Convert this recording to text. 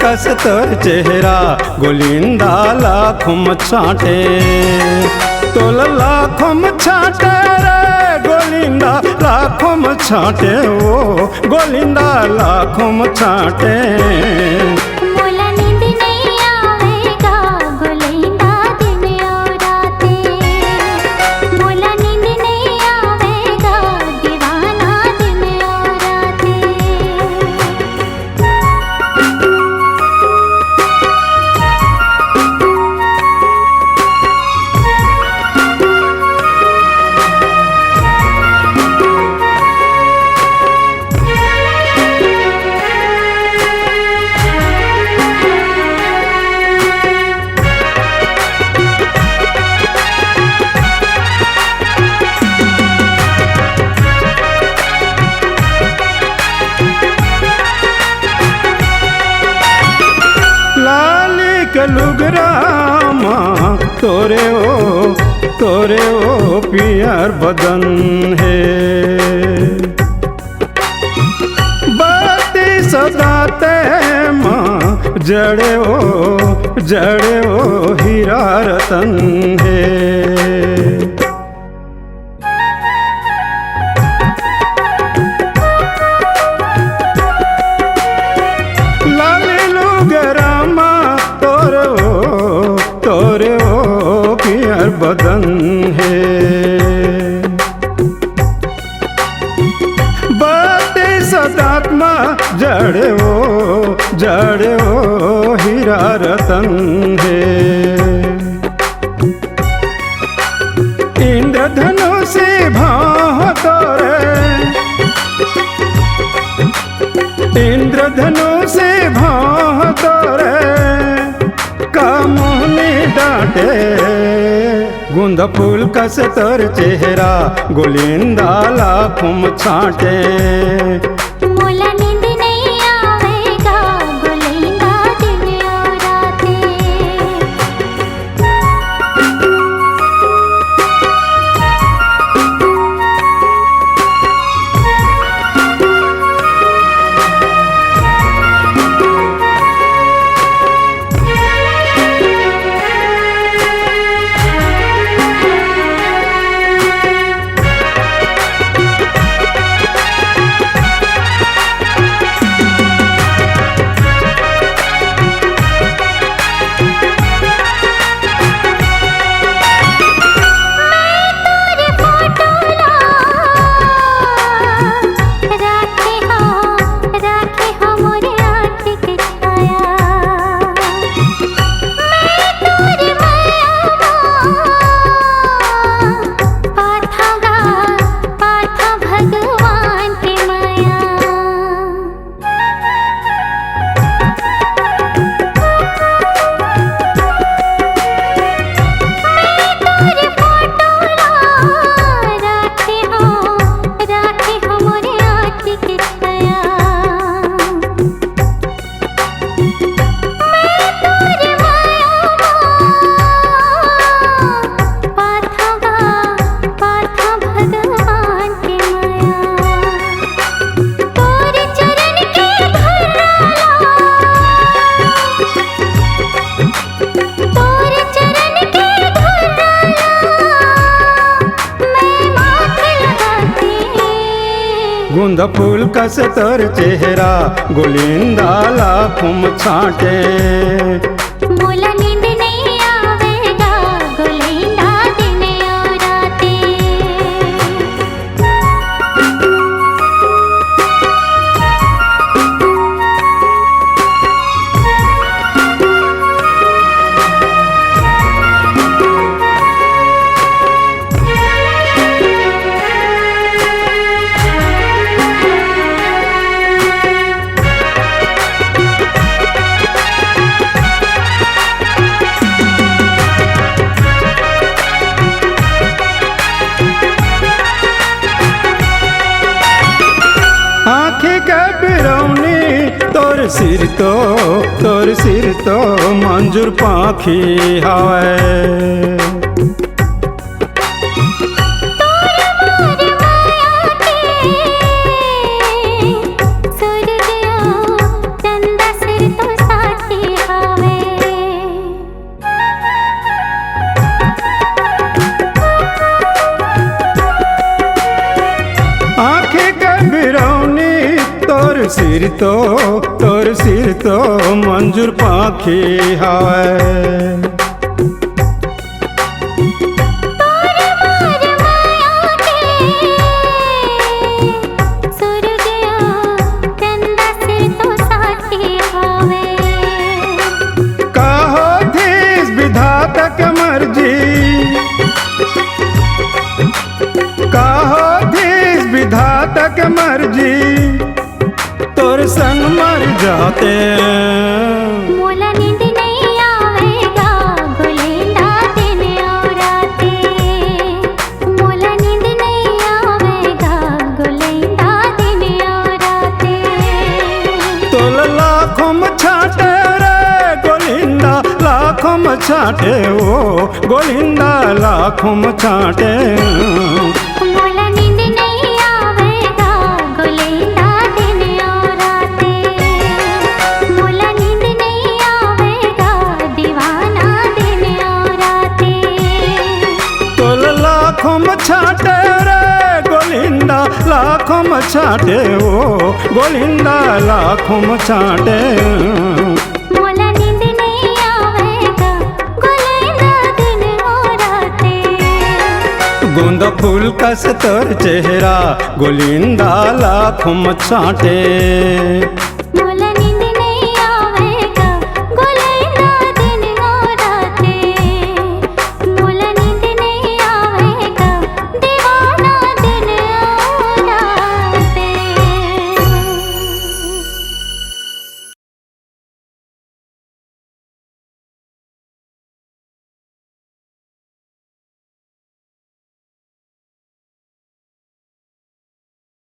कस तोर चेहरा गोलिंदा लाखों छाटे तोल लाखों छाटे रे गोलिंदा लाखों छाटे ओ गोलिंदा लाखों छाटे। लुगरामा तोरे ओ पियर बदन है बाती सदाते माँ जड़े ओ हीरा रतन है। बदन है बाते सदात्मा जड़े ओ हीरा रतन है। इंद्रधनु से भाव तोरे इंद्रधनु से भाव तोरे कामोनी डांटे गुंद फूल कस तोर चेहरा गोलिंदा लाखों छाटे। मोला नींद नहीं आवेगा गोलिंदा दिन और रातें। गुंद फूल कस तोर चेहरा गोलिंदा लाखों छाटे। मोला नींद नहीं आवेगा गोलिंदा दिन और रातें। तोर सिर तो मंजूर पाखी हवे सूरज चंदा सिर तो साथ सिर तो मंजूर पाखी हावे तोर मार माया के सुरगिया चंदा सिर तो साथी हावे काहो थीस विधाता के मर्जी काहो थीस विधाता के मर्जी तोर संग मर जाते मोला नींद नहीं आवेगा गोलिंदा दिन और राते मोला नींद नहीं आवेगा गोलिंदा दिन और राते तोल लाखों में छाटे रे गोलिंदा लाखों में छाटे ओ गोलिंदा लाखों में छाटे मोला नींद नहीं आवेगा गोलिंदा दिन और राते मोला नींद नहीं आवेगा दीवाना दिन और राते तोल लाखों में छाटे रे गोलिंदा लाखों में छाटे ओ गोलिंदा लाखों में छाटे मोला नींद नहीं आवेगा गोलिंदा दिन और राते गुंद फूल का सतर चेहरा गोलिंदा लाखों में छाटे